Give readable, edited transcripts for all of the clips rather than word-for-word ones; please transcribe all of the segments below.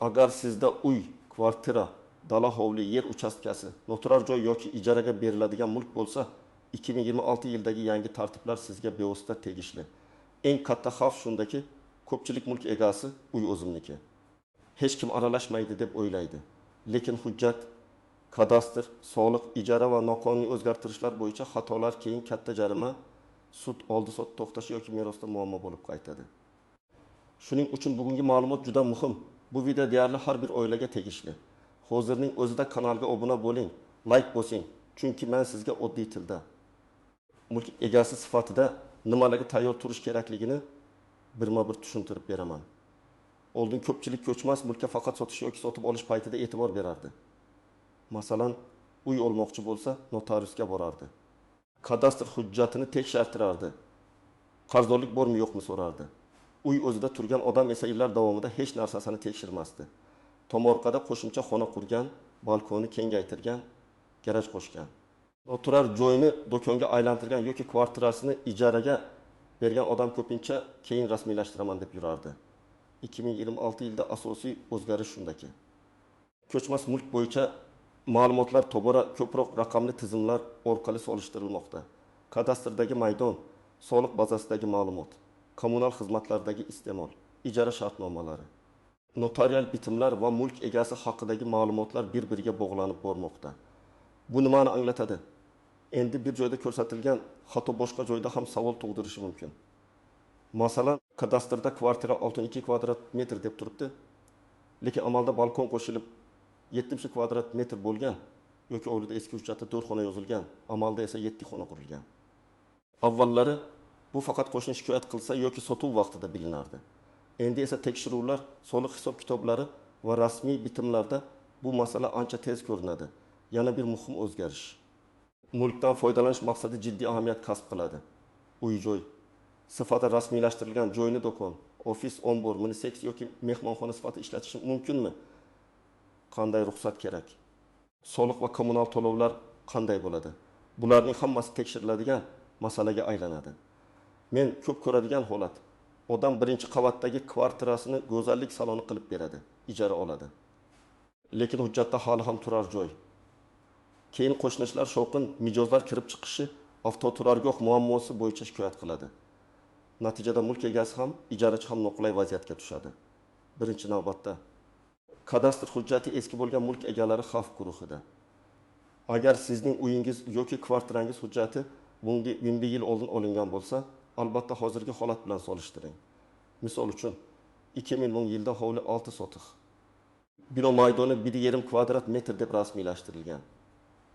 Agar sizda uy, kvartira, dala hovli, yer uchastkasi, noturar joy yoki ijaraga beriladigan mulk bo'lsa, 2026 yildagi yangi tartiblar sizga bevosita tegishli. Eng katta xavf shundaki, ko'pchilik mulk egasi uy o'zimniki. Hech kim aralashmaydi deb o'ylaydi. Lekin hujjat, kadastr, soliq, ijara va noqonuniy o'zgartirishlar bo'yicha xatolar keyin katta jarima, sud oldi sot to'xtashi yoki merosda muammo bo'lib qaytadi. Shuning uchun bugungi ma'lumot juda muhim. Bu video deyarli har bir oilaga tegishli. Hozirning o'zida kanalga obuna bo'ling, like bosing. Chunki men sizga oddiy tilda mulk egasi sifatida nimalarga tayyor turish kerakligini birma-bir tushuntirib beraman. Oldin ko'pchilik ko'chmas mulkka faqat sotish yoki sotib olish paytida e'tibor berardi. Masalan, uy olmoqchi bo'lsa, notariusga borardi. Kadastr hujjatini tekshirtirardi. Qarzdorlik bormi yo'qmi so'rardi. Uy o'zida turgan odam esa yillar davomida hech narsasini tekshirmasdi. Tomorqada qo'shimcha xona qurgan, balkonni kengaytirgan, garaj qo'shgan. Noturar joyni do'konga aylantirgan yoki kvartirasini ijaraga bergan odam ko'pincha keyin rasmiylashtiraman deb yurardi. 2026 yilda asosiy o'zgarish shundaki. Ko'chmas mulk bo'yicha ma'lumotlar tobora ko'proq raqamli tizimlar orqali solishtirilmoqda. Kadastrdagi maydon, soliq bazasidagi ma'lumot, kommunal xizmatlardagi iste'mol, ijara shartnomalari, notarial bitimlar va mulk egasi haqidagi ma'lumotlar bir-biriga bog'lanib bormoqda. Bu nimani anglatadi? Endi bir joyda ko'rsatilgan xato boshqa joyda ham savol tug'dirishi mumkin. Masalan, kadastrda kvartira 62 kvadrat metr deb turibdi, lekin amalda balkon qo'shilib 70 kvadrat metr bo'lgan yoki hovlida eski hujjatda 4 xona yozilgan, amalda esa 7 xona qurilgan. Avvallari bu faqat qo'shni shikoyat qilsa yoki sotuv vaqtida bilinardi. Endi esa tekshiruvlar, soliq hisob kitoblari va rasmiy bitimlarda bu masala ancha tez ko'rinadi. Yana bir muhim o'zgarish. Mulkdan foydalanish maqsadi jiddiy ahamiyat kasb qiladi. Uy-joy sifati rasmiylashtirilgan joyni do'kon, ofis, ombor, minisex yoki mehmonxona sifatida ishlatish mumkinmi? Qanday ruxsat kerak? Soliq va kommunal to'lovlar qanday bo'ladi? Bularning hammasi tekshiriladigan masalaga aylanadi. Men ko'p ko'radigan holat, odam birinchi qavatdagi kvartirasini go'zallik saloni qilib beradi, ijara oladi. Lekin hujjatda hali ham turar joy. Keyin qo'shnilar shovqin, mijozlar kirib chiqishi, avtoturargoh muammosi bo'yicha shikoyat qiladi. Natijada mulk egasi ham, ijarachi ham noqulay vaziyatga tushadi. Birinchi navbatda kadastr hujjati eski bo'lgan mulk egalari xavf guruhida. Agar sizning uyingiz yoki kvartirangiz hujjati bunga yil oldin olingan bo'lsa, albatta hozirgi holat bilan solishtiring. Misol uchun 2010 yilda hovli 6 sotiq. Bino maydoni 1,5 kvadrat metr deb rasmiylashtirilgan.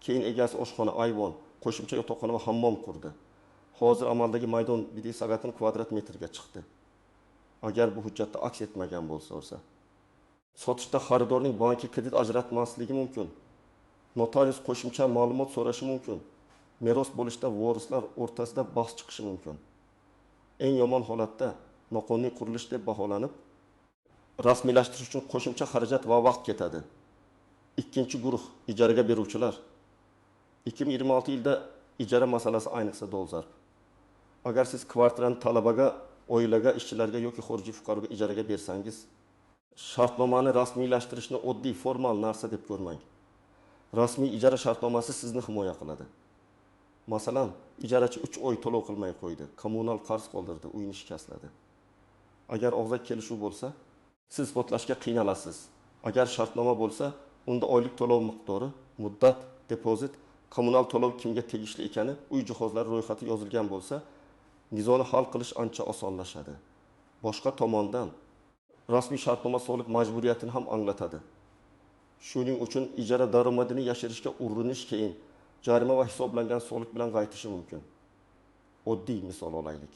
Keyin egasi oshxona, ayvon, qo'shimcha yotoqxona va hammom qurdi. Hozir amaldagi maydon 1,8 kvadrat metrga chiqdi. Agar bu hujjatda aks etmagan bo'lsa, sotishda xaridorning bankka kredit ajratmasligi mumkin. Notarius qo'shimcha ma'lumot so'rashi mumkin. Meros bo'lishda vorislar o'rtasida bahs chiqishi mumkin. Eng yomon holatda noqonuniy qurilish deb baholanib, rasmiylashtirish uchun qo'shimcha xarajat va vaqt ketadi. Ikkinchi guruh ijaraga beruvchilar. 2026 yilda ijara masalasi ayniqsa dolzarb. Agar siz kvartirani talabaga, oilaga, ishchilarga yoki xorijiy fuqaroga ijaraga bersangiz, shartnomani rasmiylashtirishni oddiy formal narsa deb ko'rmang. Rasmiy ijara shartnomasi sizni himoya qiladi. Masalan, ijarachi 3 oy to'lov qilmay qo'ydi, kommunal qarz qoldirdi, uyini shikastladi. Agar og'zaki kelishuv bo'lsa, siz isbotlashga qiynalasiz. Agar shartnoma bo'lsa, unda oylik to'lov miqdori, muddat, depozit, kommunal to'lov kimga tegishli ekani, uy jihozlari ro'yxati yozilgan bo'lsa, nizoni hal qilish ancha osonlashadi. Boshqa tomondan rasmiy shartnoma soliq majburiyatini ham anglatadi. Shuning uchun ijara daromadini yashirishga urinish keyin jarima va hisoblangan soliq bilan qaytishi mumkin. Oddiy misol olaylik.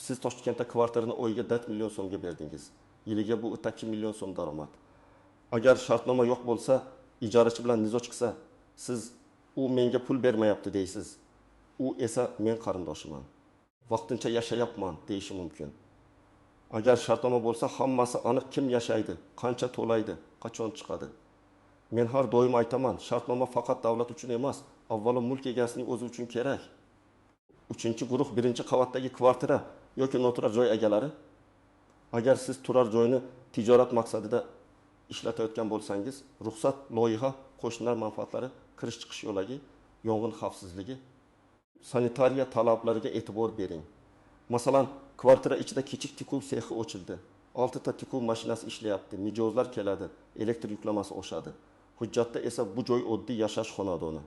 Siz Toshkentda kvartirani oyiga 4 million so'mga berdingiz. Yiliga bu 2 million so'm daromad. Agar shartnoma yo'q bo'lsa, ijarachi bilan nizo chiqsa, siz u menga pul bermayapti deysiz. U esa men qarindoshiman. Vaqtincha yashayapman deyishi mumkin. Agar shartnoma bo'lsa, hammasi aniq, kim yashaydi, qancha to'laydi, qachon chiqadi. Men har doim aytaman, shartnoma faqat davlat uchun emas, avvalo mulk egasining o'zi uchun kerak. Uchinchi guruh birinchi qavatdagi kvartira yoki noturar joy egalari. Agar siz turar joyni tijorat maqsadida ishlatayotgan bo'lsangiz, ruxsat, loyiha, qo'shnilar manfaatlari, kirish chiqish yo'lagi, yong'in xavfsizligi, sanitariya talablariga e'tibor bering. Masalan, kvartira ichida kichik tikuv sexi ochildi. 6 ta tikuv mashinasi ishlayapti, mijozlar keladi, elektr yuklamasi oshadi. Hujjatda esa bu joy oddiy yashash xonadoni.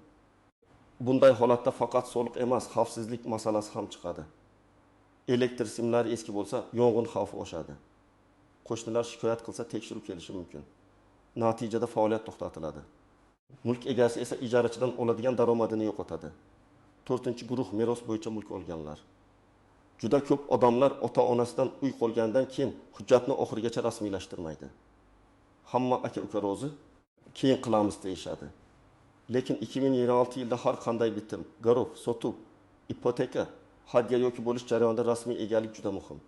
Bunday holatda faqat soliq emas, xavfsizlik masalasi ham chiqadi. Elektr simlari eski bo'lsa, yong'in xavfi oshadi. Qo'shnilar shikoyat qilsa tekshiruv kelishi mumkin. Natijada faoliyat to'xtatiladi. Mulk egasi esa ijarachidan oladigan daromadini yo'qotadi. 4-guruh meros bo'yicha mulk olganlar. Juda ko'p odamlar ota-onasidan uy qolgandan keyin hujjatni oxirigacha rasmiylashtirmaydi. Hamma aka-uka rozi, keyin qilamiz deyishadi. Lekin 2026 yilda har qanday bitim, garov, sotuv, ipoteka, hadya yoki bo'lish jarayonida rasmiy egalik juda muhim.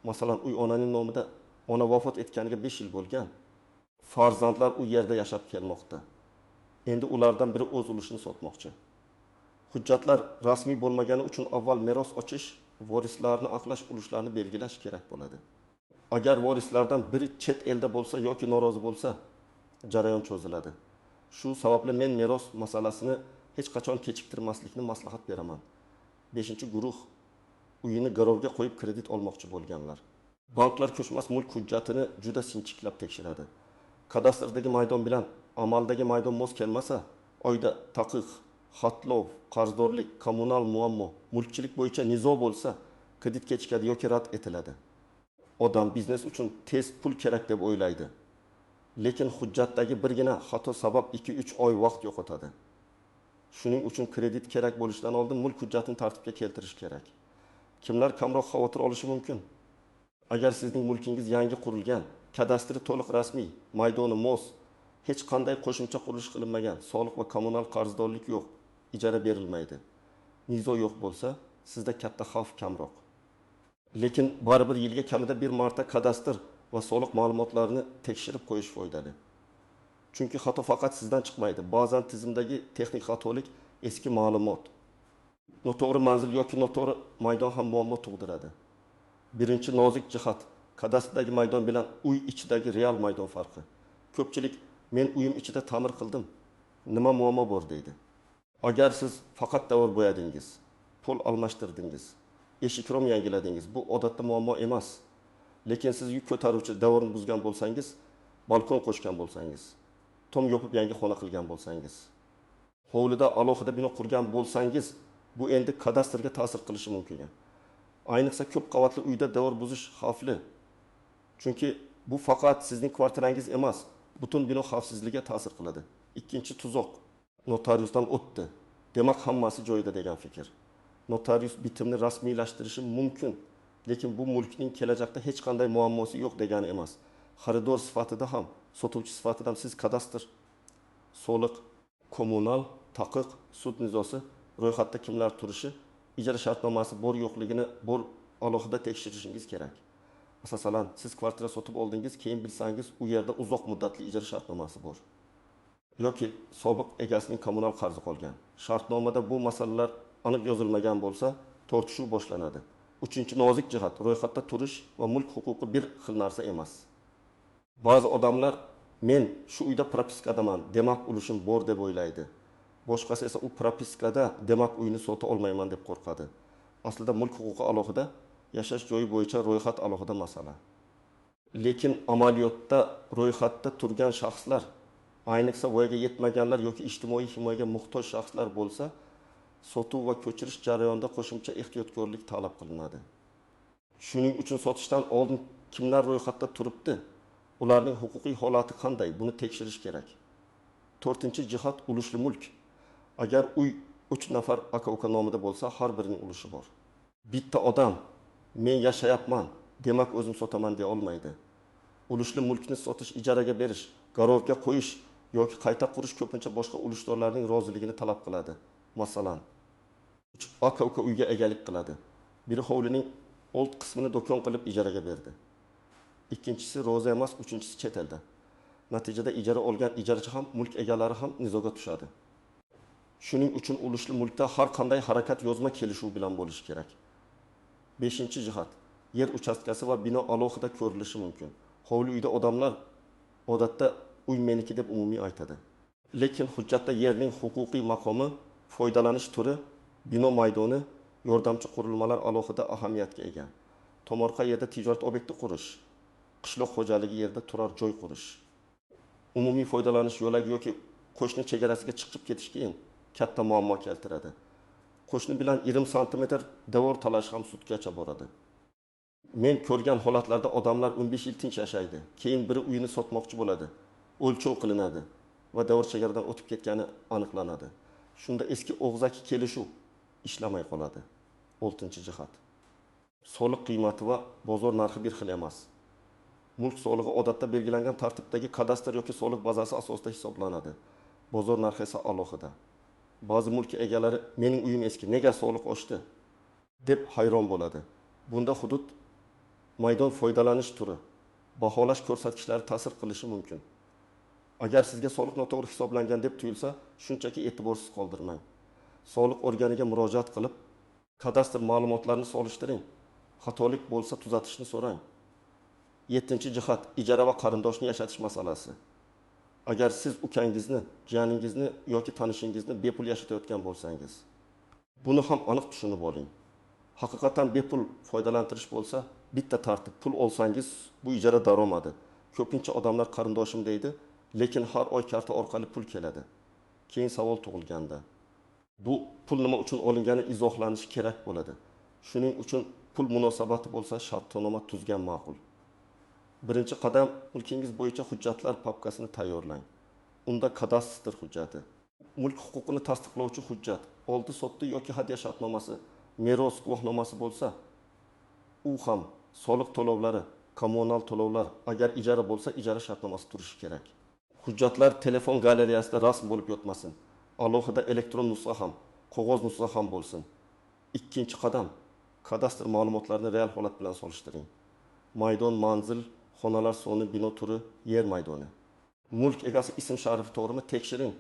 Masalan, uy onaning nomida, ona vafot etganiga 5 yil bo'lgan. Farzandlar u yerda yashab kelmoqda. Endi ulardan biri o'z ulushini sotmoqchi. Hujjatlar rasmiy bo'lmagani uchun avval meros ochish, vorislarni aqlash ulushlarini belgilash kerak bo'ladi. Agar vorislardan biri chet elda bo'lsa yoki norozi bo'lsa, jarayon cho'ziladi. Shu sababli men meros masalasini hech qachon kechiktirmaslikni maslahat beraman. 5-guruh uyini garovga qo'yib kredit olmoqchi bo'lganlar. Banklar ko'chmas mulk hujjatini juda sinchiklab tekshiradi. Kadastrdagi maydon bilan amaldagi maydon mos kelmasa, oyda taqiq, xatlov, qarzdorlik, kommunal muammo, mulkchilik bo'yicha nizo bo'lsa, kredit kechikadi yoki rad etiladi. Odam biznes uchun tez pul kerak deb o'ylaydi. Lekin hujjatdagi birgina xato sabab 2-3 oy vaqt yo'qotadi. Shuning uchun kredit kerak bo'lishidan oldin mulk hujjatini tartibga keltirish kerak. Kimlar kamroq xavotir olishi mumkin? Agar sizning mulkingiz yangi qurilgan, kadastri to'liq rasmiy, maydoni mos, hech qanday qo'shimcha qurilish qilinmagan, soliq va kommunal qarzdorlik yo'q, ijara berilmaydi. Nizo yo'q bo'lsa, sizda katta xavf kamroq. Lekin baribir yilga kamida bir marta kadastr va soliq ma'lumotlarini tekshirib qo'yish foydali. Chunki xato faqat sizdan chiqmaydi. Ba'zan tizimdagi texnik xatolik, eski ma'lumot, noto'g'ri manzil yoki noto'g'ri maydon ham muammo tug'diradi. Birinchi nozik jihat, kadastrdagi maydon bilan uy ichidagi real maydon farqi. Ko'pchilik men uyim ichida ta'mir qildim, nima muammo bor deydi. Agar siz faqat davor bo'yadingiz, pol almashtirdingiz, eshik rom yangiladingiz, bu odatda muammo emas. Lekin siz yuk ko'taruvchi davorni buzgan bo'lsangiz, balkon qo'shgan bo'lsangiz, tom yopib yangi xona qilgan bo'lsangiz, hovlida alohida bino qurgan bo'lsangiz, bu endi kadastrga ta'sir qilishi mumkin. Ayniqsa ko'p qavatli uyda davor buzish xavfli. Chunki bu faqat sizning kvartirangiz emas, butun bino xavfsizligiga ta'sir qiladi. Ikkinchi tuzoq, notariusdan o'tdi. Demak, hammasi joyida degan fikr. Notarius bitimni rasmiylashtirishi mumkin, lekin bu mulkning kelajakda hech qanday muammosi yo'q degani emas. Xaridor sifatida ham, sotuvchi sifatida ham siz kadastr, soliq, kommunal, taqiq, sud nizosi, ro'yxatda kimlar turishi, ijara shartnomasi bor yo'qligini alohida tekshirishingiz kerak. Masalan, siz kvartira sotib oldingiz, keyin bilsangiz, u yerda uzoq muddatli ijara shartnomasi bor. Yoki sobiq egasining kommunal qarzi qolgan. Shartnomada bu masalalar aniq yozilmagan bo'lsa, tortishuv boshlanadi. 3-nozik jihat, ro'yxatda turish va mulk huquqi bir xil narsa emas. Ba'zi odamlar men shu uyda propiskadaman, demak ulushim bor deb o'ylaydi. Boshqasi esa u propiskada, demak uyni sota olmayman deb qo'rqadi. Aslida mulk huquqi alohida, yashash joyi bo'yicha ro'yxat alohida masala. Lekin amaliyotda ro'yxatda turgan shaxslar, ayniqsa voyaga yetmaganlar yoki ijtimoiy himoyaga muhtoj shaxslar bo'lsa, sotuv va ko'chirish jarayonida qo'shimcha ehtiyotkorlik talab qilinadi. Shuning uchun sotishdan oldin kimlar ro'yxatda turibdi, ularning huquqiy holati qanday, buni tekshirish kerak. 4-jihat ulushli mulk. Agar uy 3 nafar aka-uka nomida bo'lsa, har birining ulushi bor. Bitta odam men yashayapman, demak o'zim sotaman deya olmaydi. Ulushli mulkni sotish, ijaraga berish, garovga qo'yish yoki qayta qurish ko'pincha boshqa ulushdorlarning roziligini talab qiladi. Masalan, 3 aka-uka uyga egalik qiladi. Biri hovlining old qismini do'kon qilib ijaraga berdi. Ikkinchisi ro'za emas, uchinchisi chet elda. Natijada ijara olgan ijarachi ham, mulk egalari ham nizoga tushadi. Shuning uchun ulushli mulkda har qanday harakat yozma kelishuv bilan bo'lishi kerak. 5-jihat, yer uchastkasi va bino alohida ko'rilishi mumkin. Hovli uyda odamlar Odatda uy meniki deb umumiy aytadi. Lekin hujjatda yerning huquqiy maqomi, foydalanish turi, bino maydoni, yordamchi qurilmalar alohida ahamiyatga ega. Tomorqa yerda tijorat obyekti qurish, qishloq xo'jaligi yerda turar joy qurish, umumiy foydalanish yo'lagi yoki qo'shni chegarasiga chiqib ketish keyin katta muammo keltiradi. Qo'shni bilan 20 santimetr devor talash ham sudgacha boradi. Men ko'rgan holatlarda odamlar 15 yil tinch yashaydi. Keyin biri uyini sotmoqchi bo'ladi. O'lchov qilinadi va davr chegaradan o'tib ketgani aniqlanadi. Shunda eski og'zaki kelishuv ishlamay qoladi. 6-jihat. Soliq qiymati va bozor narxi bir xil emas. Mulk solig'i odatda belgilangan tartibdagi kadastr yoki soliq bazasi asosida hisoblanadi. Bozor narxi esa alohida. Ba'zi mulk egalari mening uyim eski, nega soliq oshdi deb hayron bo'ladi. Bunda hudud, maydon foydalanish turi, baholash ko'rsatkichlari ta'sir qilishi mumkin. Agar sizga soliq noto'g'ri hisoblangan deb tuyulsa, shunchaki e'tiborsiz qoldirmang. Soliq organiga murojaat qilib, kadastr ma'lumotlarini solishtiring. Xatolik bo'lsa tuzatishni so'rang. 7-jihat, ijara va qarindoshni yashatish masalasi. Agar siz ukangizni, jiyaningizni yoki tanishingizni bepul yashatayotgan bo'lsangiz, buni ham aniq tushunib oling. Haqiqatan bepul foydalantirish bo'lsa, bitta tartib, pul olsangiz bu ijara daromadi. Ko'pincha odamlar qarindoshim deydi, lekin har oy karta orqali pul keladi. Keyin savol tug'ilganda, bu pul nima uchun olingani izohlanishi kerak bo'ladi. Shuning uchun pul munosabati bo'lsa, shartnoma tuzgan ma'qul. Birinchi qadam, mulkingiz bo'yicha hujjatlar papkasini tayyorlang. Unda kadastr hujjati, mulk huquqini tasdiqlovchi hujjat, oldi sotdi yoki hadya shartnomasi, meros guvohnomasi bo'lsa, u ham soliq to'lovlari, kommunal to'lovlar, agar ijara bo'lsa, ijara shartnomasi turishi kerak. Hujjatlar telefon galereyasida rasm bo'lib yotmasin. Alohida elektron nusxa ham, qog'oz nusxa ham bo'lsin. Ikkinchi qadam, kadastr ma'lumotlarini real holat bilan solishtiring. Maydon, manzil, xonalar soni, bino turi, yer maydoni. Mulk egasi ism sharifi to'g'rimi tekshiring.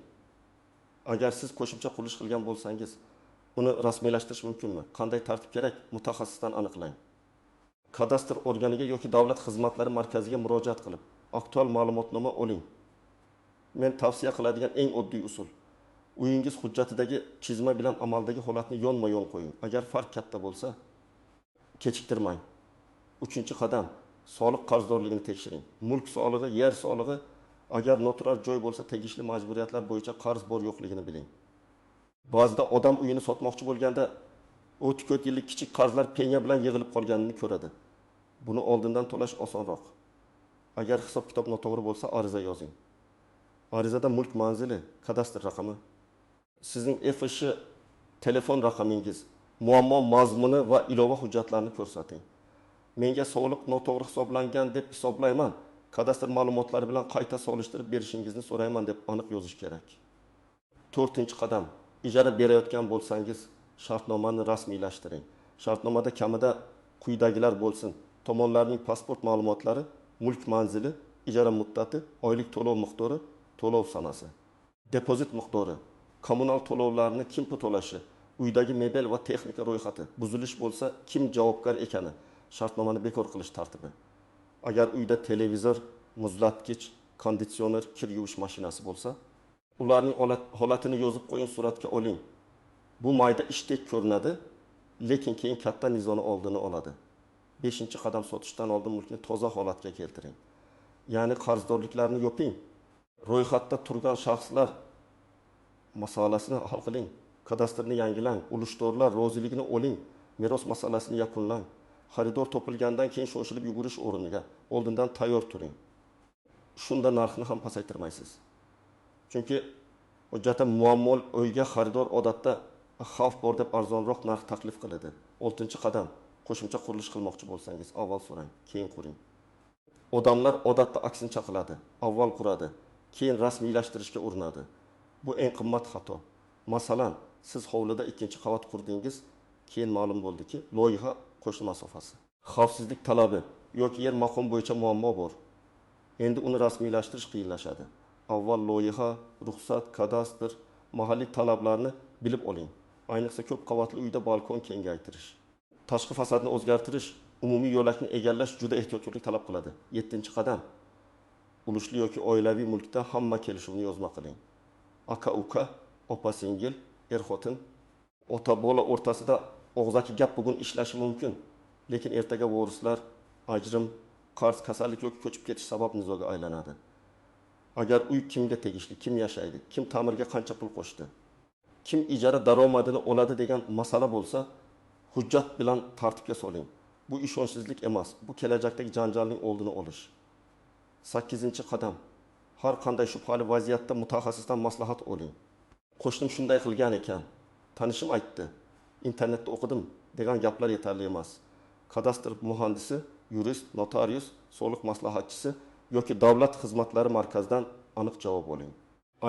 Agar siz qo'shimcha qurilish qilgan bo'lsangiz, uni rasmiylashtirish mumkinmi? Qanday tartib kerak? Mutaxassisdan aniqlang. Kadastr organiga yoki davlat xizmatlari markaziga murojaat qilib, aktual ma'lumotnoma oling. Men tavsiya qiladigan eng oddiy usul, uyingiz hujjatidagi chizma bilan amaldagi holatni yonma-yon qo'ying. Agar farq katta bo'lsa, kechiktirmang. 3-qadam, soliq qarzdorligini tekshiring. Mulk solig'i, yer solig'i, agar noturar joy bo'lsa, tegishli majburiyatlar bo'yicha qarz bor yo'qligini biling. Ba'zida odam uyini sotmoqchi bo'lganda 34 yillik kichik qarzlar penya bilan yig'ilib qolganini ko'radi. Buni oldindan to'lash osonroq. Agar hisob-kitob noto'g'ri bo'lsa, ariza yozing. Arizada mulk manzili, kadastr raqami, sizning FSH telefon raqamingiz, muammo mazmuni va ilova hujjatlarini ko'rsating. Menga soliq noto'g'ri hisoblangan deb hisoblayman, kadastr ma'lumotlari bilan qayta solishtirib berishingizni so'rayman deb aniq yozish kerak. 4-qadam, ijara berayotgan bo'lsangiz, shartnomani rasmiylashtiring. Shartnomada kamida quyidagilar bo'lsin: tomonlarning pasport ma'lumotlari, mulk manzili, ijara muddati, oylik to'lov miqdori, to'lov sanasi, depozit miqdori, kommunal to'lovlarni kim to'lashi, uydagi mebel va texnika ro'yxati, buzilish bo'lsa kim javobgar ekani, shartnomani bekor qilish tartibi. Agar uyda televizor, muzlatgich, konditsioner, kir yuvish mashinasi bo'lsa, ularning holatini yozib qo'ying, suratga oling. Bu mayda ishdek ko'rinadi, lekin keyin katta nizoni oldini oladi. 5-qadam, sotishdan oldin mulkni toza holatga keltiring. Ya'ni qarzdorliklarni yoping. Ro'yxatda turgan shaxslar masalasini hal qiling. Kadastrni yangilang, ulushtorlar roziligini oling, meros masalasini yakunlang. Xaridor topilgandan keyin shoshilib yugurish o'rniga oldindan tayyor turing. Shunda narxni ham pasaytirmaysiz. Chunki hujjatda muammo uyga xaridor odatda xavf bor deb arzonroq narx taklif qiladi. 6-qadam, qo'shimcha qurilish qilmoqchi bo'lsangiz, avval so'rang, keyin quring. Odamlar odatda aksincha qiladi. Avval quradi, keyin rasmiylashtirishga urinadi. Bu eng qimmat xato. Masalan, siz hovlida 2-qavat qurdingiz, keyin ma'lum bo'ldiki, loyiha qo'shni masofasi, xavfsizlik talabi yoki yer maqom bo'yicha muammo bor. Endi uni rasmiylashtirish qiyinlashadi. Avval loyiha, ruxsat, kadastr, mahalliy talablarni bilib oling. Ayniqsa ko'p qavatli uyda balkon kengaytirish, tashqi fasadni o'zgartirish, umumiy yo'lakni egallash juda ehtiyotkorlik talab qiladi. 7-qadam, Ulushli yoki oilaviy mulkda hamma kelishuvni yozma qiling. Aka-uka, opa-singil, er-xotin, ota-bola o'rtasida og'zaki gap bugun ishlashi mumkin, lekin ertaga vorislar, ajrim, qarz, kasallik yoki ko'chib ketish sabab nizoga aylanadi. Agar uy kimga tegishli, kim yashaydi, kim ta'mirga qancha pul qo'shdi, kim ijara daromadini oladi degan masala bo'lsa, hujjat bilan tartibga soling. Bu ishonchsizlik emas, bu kelajakdagi janjalning oldini olish. 8-qadam. Har qanday shubhali vaziyatda mutaxassisdan maslahat oling. Qo'shnim shunday qilgan ekan, tanishim aytdi, internetda o'qidim degan gaplar yetarli emas. Kadastr muhandisi, yurist, notarius, soliq maslahatchisi yoki davlat xizmatlari markazidan aniq javob oling.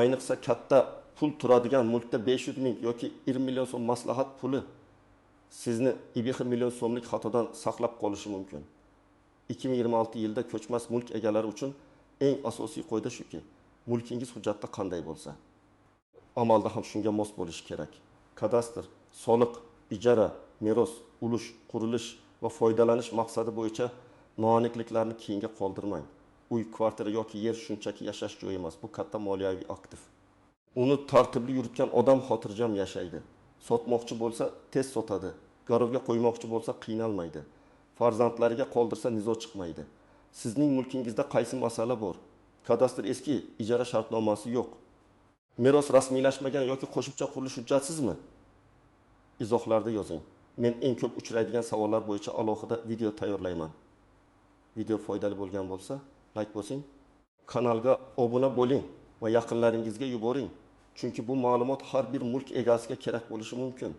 Ayniqsa katta pul turadigan mulkda 500 ming yoki 20 million so'm maslahat puli sizni 2 million so'mlik xatodan saqlab qolishi mumkin. 2026 yilda ko'chmas mulk egalari uchun eng asosiy qoida shuki, mulkingiz hujjatda qanday bo'lsa, amalda ham shunga mos bo'lishi kerak. Kadastr, soliq, ijara, meros, ulush, qurilish va foydalanish maqsadi bo'yicha noaniqliklarni keyinga qoldirmang. Uy, kvartira yoki yer shunchaki yashash joyi emas, bu katta moliyaviy aktiv. Uni tartibli yuritgan odam xotirjam yashaydi. Sotmoqchi bo'lsa tez sotadi, garovga qo'ymoqchi bo'lsa qiynalmaydi. Farzandlariga qoldirsa nizo chiqmaydi. Sizning mulkingizda qaysi masala bor? Kadastr eski, ijara shartnomasi yo'q. Meros rasmiylashmagan yoki qo'shimcha qurilish hujjatsizmi? Izohlarda yozing. Men eng ko'p uchraydigan savollar bo'yicha alohida video tayyorlayman. Video foydali bo'lgan bo'lsa, like bosing. Kanalga obuna bo'ling va yaqinlaringizga yuboring. Chunki bu ma'lumot har bir mulk egasiga kerak bo'lishi mumkin.